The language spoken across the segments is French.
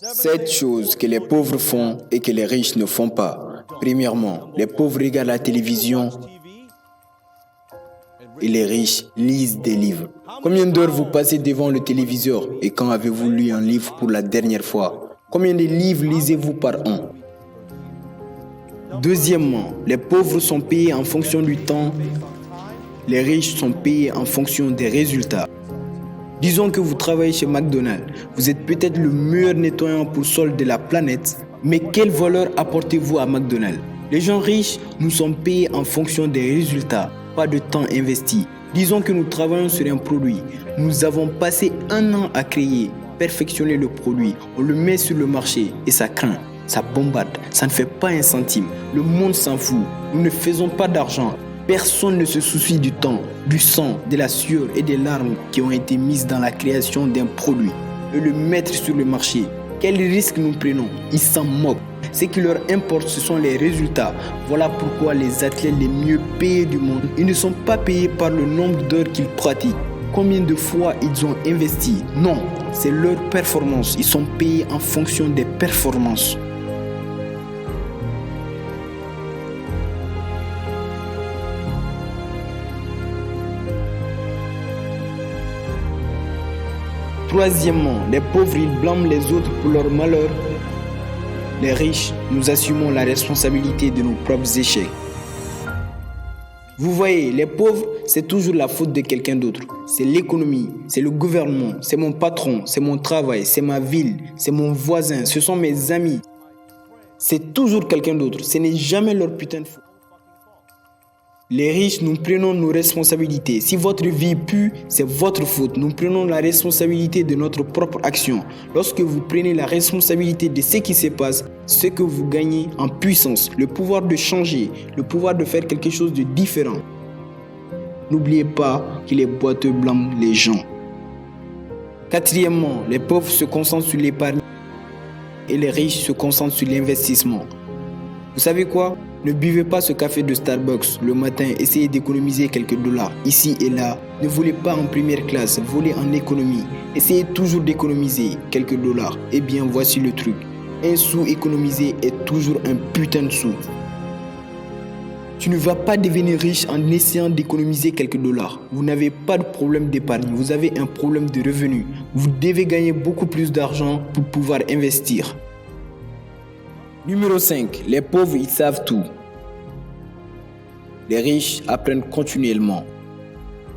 7 choses que les pauvres font et que les riches ne font pas. Premièrement, les pauvres regardent la télévision et les riches lisent des livres. Combien d'heures vous passez devant le téléviseur et quand avez-vous lu un livre pour la dernière fois? Combien de livres lisez-vous par an? Deuxièmement, les pauvres sont payés en fonction du temps, les riches sont payés en fonction des résultats. Disons que vous travaillez chez McDonald's, vous êtes peut-être le meilleur nettoyant pour sol de la planète, mais quelle valeur apportez-vous à McDonald's? Les gens riches, nous sommes payés en fonction des résultats, pas de temps investi. Disons que nous travaillons sur un produit, nous avons passé 1 an à créer, perfectionner le produit, on le met sur le marché et ça craint, ça bombarde, ça ne fait pas un centime, le monde s'en fout, nous ne faisons pas d'argent. Personne ne se soucie du temps, du sang, de la sueur et des larmes qui ont été mises dans la création d'un produit et le mettre sur le marché. Quel risque nous prenons? Ils s'en moquent. Ce qui leur importe, ce sont les résultats. Voilà pourquoi les athlètes les mieux payés du monde, ils ne sont pas payés par le nombre d'heures qu'ils pratiquent. Combien de fois ils ont investi? Non, c'est leur performance. Ils sont payés en fonction des performances. Troisièmement, les pauvres, ils blâment les autres pour leur malheur. Les riches, nous assumons la responsabilité de nos propres échecs. Vous voyez, les pauvres, c'est toujours la faute de quelqu'un d'autre. C'est l'économie, c'est le gouvernement, c'est mon patron, c'est mon travail, c'est ma ville, c'est mon voisin, ce sont mes amis. C'est toujours quelqu'un d'autre, ce n'est jamais leur putain de faute. Les riches, nous prenons nos responsabilités. Si votre vie pue, c'est votre faute. Nous prenons la responsabilité de notre propre action. Lorsque vous prenez la responsabilité de ce qui se passe, ce que vous gagnez en puissance, le pouvoir de changer, le pouvoir de faire quelque chose de différent. N'oubliez pas que les boiteux blâment les gens. Quatrièmement, les pauvres se concentrent sur l'épargne et les riches se concentrent sur l'investissement. Vous savez quoi? Ne buvez pas ce café de Starbucks le matin, essayez d'économiser quelques dollars ici et là. Ne volez pas en première classe, volez en économie. Essayez toujours d'économiser quelques dollars. Eh bien, voici le truc. Un sou économisé est toujours un putain de sou. Tu ne vas pas devenir riche en essayant d'économiser quelques dollars. Vous n'avez pas de problème d'épargne, vous avez un problème de revenu. Vous devez gagner beaucoup plus d'argent pour pouvoir investir. Numéro 5. Les pauvres, ils savent tout. Les riches apprennent continuellement.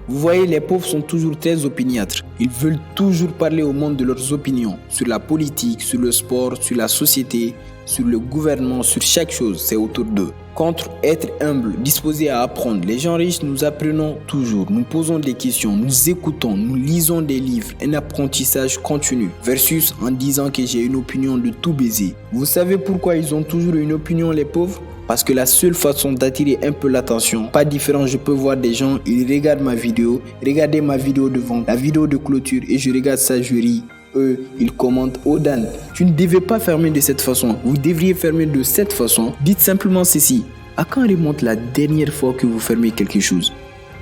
Vous voyez, les pauvres sont toujours très opiniâtres. Ils veulent toujours parler au monde de leurs opinions sur la politique, sur le sport, sur la société, sur le gouvernement, sur chaque chose, c'est autour d'eux. Contre être humble, disposé à apprendre, les gens riches, nous apprenons toujours, nous posons des questions, nous écoutons, nous lisons des livres, un apprentissage continu. Versus en disant que j'ai une opinion de tout baiser. Vous savez pourquoi ils ont toujours une opinion, les pauvres? Parce que la seule façon d'attirer un peu l'attention, pas différent, je peux voir des gens, ils regardent ma vidéo, regardez ma vidéo de vente, la vidéo de clôture et je regarde ça, je ris. Eux, ils commentent, oh Dan, tu ne devais pas fermer de cette façon, vous devriez fermer de cette façon. Dites simplement ceci, à quand remonte la dernière fois que vous fermez quelque chose?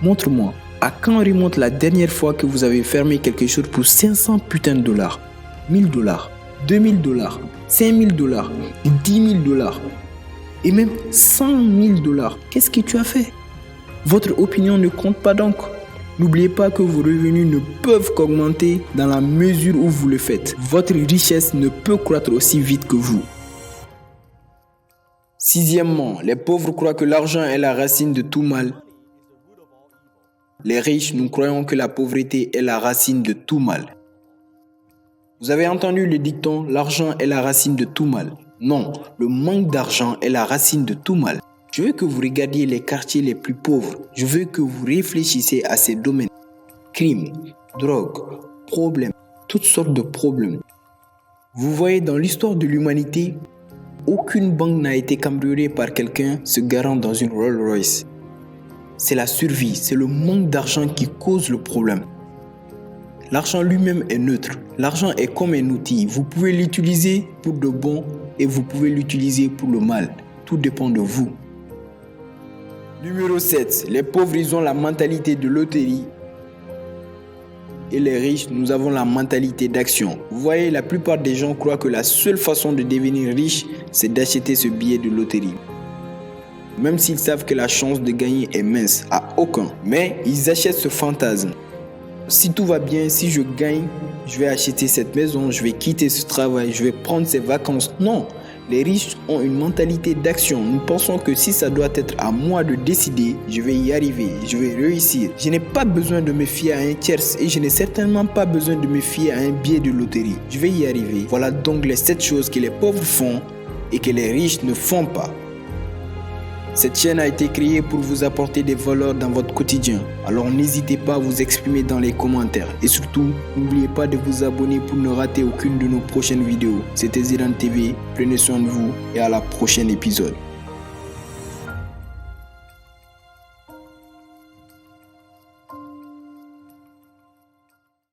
Montre-moi, à quand remonte la dernière fois que vous avez fermé quelque chose pour 500 putains de dollars, 1000 dollars, 2000 dollars, 5000 dollars, 10 000 dollars et même 100 000 dollars? Qu'est-ce que tu as fait? Votre opinion ne compte pas donc. N'oubliez pas que vos revenus ne peuvent qu'augmenter dans la mesure où vous le faites. Votre richesse ne peut croître aussi vite que vous. Sixièmement, les pauvres croient que l'argent est la racine de tout mal. Les riches, nous croyons que la pauvreté est la racine de tout mal. Vous avez entendu le dicton, l'argent est la racine de tout mal. Non, le manque d'argent est la racine de tout mal. Je veux que vous regardiez les quartiers les plus pauvres. Je veux que vous réfléchissiez à ces domaines. Crimes, drogue, problèmes, toutes sortes de problèmes. Vous voyez, dans l'histoire de l'humanité, aucune banque n'a été cambriolée par quelqu'un se garant dans une Rolls-Royce. C'est la survie, c'est le manque d'argent qui cause le problème. L'argent lui-même est neutre. L'argent est comme un outil. Vous pouvez l'utiliser pour de bon et vous pouvez l'utiliser pour le mal. Tout dépend de vous. Numéro 7. Les pauvres, ils ont la mentalité de loterie. et les riches, nous avons la mentalité d'action. Vous voyez, la plupart des gens croient que la seule façon de devenir riche, c'est d'acheter ce billet de loterie. Même s'ils savent que la chance de gagner est mince, à aucun. Mais ils achètent ce fantasme. Si tout va bien, si je gagne, je vais acheter cette maison, je vais quitter ce travail, je vais prendre ces vacances. Non, les riches ont une mentalité d'action. Nous pensons que si ça doit être à moi de décider, je vais y arriver, je vais réussir. Je n'ai pas besoin de me fier à un tiers et je n'ai certainement pas besoin de me fier à un billet de loterie. Je vais y arriver. Voilà donc les 7 choses que les pauvres font et que les riches ne font pas. Cette chaîne a été créée pour vous apporter des valeurs dans votre quotidien. Alors n'hésitez pas à vous exprimer dans les commentaires. Et surtout, n'oubliez pas de vous abonner pour ne rater aucune de nos prochaines vidéos. C'était Zidan TV, prenez soin de vous et à la prochaine épisode.